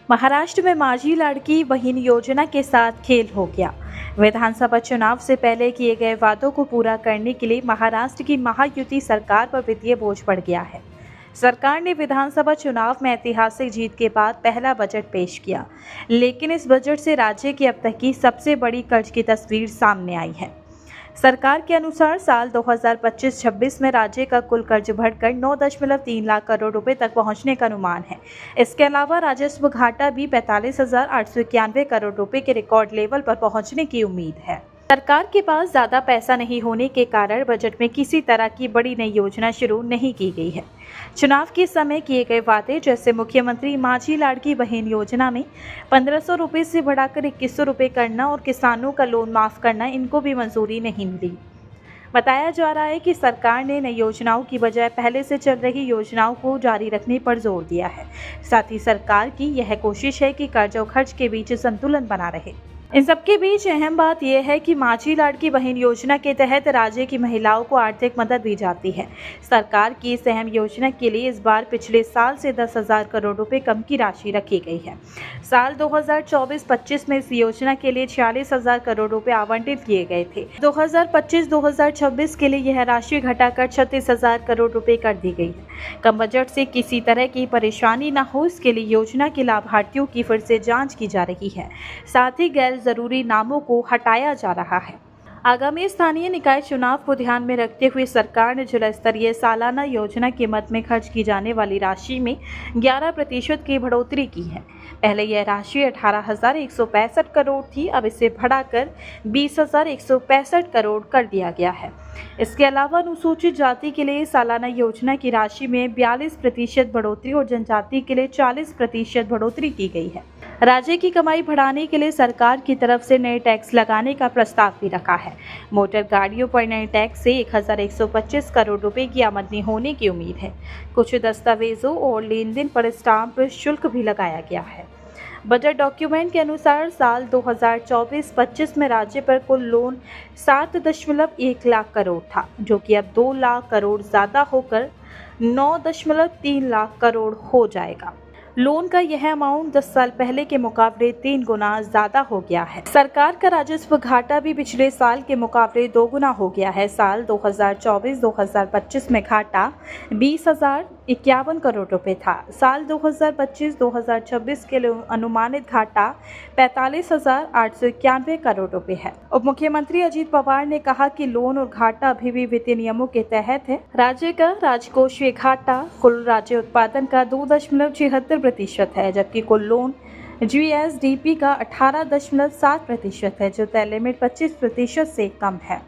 महाराष्ट्र में माझी लाड़की बहन योजना के साथ खेल हो गया। विधानसभा चुनाव से पहले किए गए वादों को पूरा करने के लिए महाराष्ट्र की महायुति सरकार पर वित्तीय बोझ बढ़ गया है। सरकार ने विधानसभा चुनाव में ऐतिहासिक जीत के बाद पहला बजट पेश किया, लेकिन इस बजट से राज्य की अब तक की सबसे बड़ी कर्ज की तस्वीर सामने आई है। सरकार के अनुसार साल 2025-26 में राज्य का कुल कर्ज बढ़कर 9.3 लाख करोड़ रुपए तक पहुंचने का अनुमान है। इसके अलावा राजस्व घाटा भी 45,891 करोड़ रुपए के रिकॉर्ड लेवल पर पहुंचने की उम्मीद है। सरकार के पास ज़्यादा पैसा नहीं होने के कारण बजट में किसी तरह की बड़ी नई योजना शुरू नहीं की गई है। चुनाव के समय किए गए वादे जैसे मुख्यमंत्री माझी लाड़की बहन योजना में 1,500 रुपये से बढ़ाकर 2,100 रुपये करना और किसानों का लोन माफ़ करना, इनको भी मंजूरी नहीं मिली। बताया जा रहा है कि सरकार ने नई योजनाओं की बजाय पहले से चल रही योजनाओं को जारी रखने पर जोर दिया है। साथ ही सरकार की यह कोशिश है कि कर्ज और खर्च के बीच संतुलन बना रहे। इन सबके बीच अहम बात यह है कि माझी लाड़की बहन योजना के तहत राज्य की महिलाओं को आर्थिक मदद दी जाती है। सरकार की इस अहम योजना के लिए इस बार पिछले साल से 10,000 करोड़ रुपए कम की राशि रखी गई है। साल 2024-25 में इस योजना के लिए 46,000 करोड़ रुपए आवंटित किए गए थे। 2025-2026 के लिए यह राशि घटाकर 36,000 करोड़ रुपए कर दी गई है। कम बजट से किसी तरह की परेशानी न हो, इसके लिए योजना के लाभार्थियों की फिर से जाँच की जा रही है। साथ ही गैर जरूरी नामों को हटाया जा रहा है। आगामी स्थानीय निकाय चुनाव को ध्यान में रखते हुए सरकार ने जिला स्तरीय सालाना योजना के मद में खर्च की जाने वाली राशि में 11% की बढ़ोतरी की है। पहले यह राशि 18,165 करोड़ थी, अब इसे बढ़ाकर 20,165 करोड़ कर दिया गया है। इसके अलावा अनुसूचित जाति के लिए सालाना योजना की राशि में 42% बढ़ोतरी और जनजाति के लिए 40% बढ़ोतरी की गई है। राज्य की कमाई बढ़ाने के लिए सरकार की तरफ से नए टैक्स लगाने का प्रस्ताव भी रखा है। मोटर गाड़ियों पर नए टैक्स से 1,125 करोड़ रुपए की आमदनी होने की उम्मीद है। कुछ दस्तावेजों और लेन देन पर स्टाम्प शुल्क भी लगाया गया है। बजट डॉक्यूमेंट के अनुसार साल 2024-25 में राज्य पर कुल लोन 7.1 लाख करोड़ था, जो कि अब 2 लाख करोड़ ज़्यादा होकर 9.3 लाख करोड़ हो जाएगा। लोन का यह अमाउंट 10 साल पहले के मुकाबले 3 गुना ज़्यादा हो गया है। सरकार का राजस्व घाटा भी पिछले साल के मुकाबले 2 गुना हो गया है। साल 2024-2025 में घाटा 20,051 करोड़ रुपए था। साल 2025-2026 के लिए अनुमानित घाटा 45,891 करोड़ रुपए है। उप मुख्यमंत्री अजीत पवार ने कहा कि लोन और घाटा अभी भी वित्तीय नियमों के तहत है। राज्य का राजकोषीय घाटा कुल राज्य उत्पादन का 2.76% है, जबकि कुल लोन GSDP का 18.7% है, जो तय लिमिट 25% से कम है।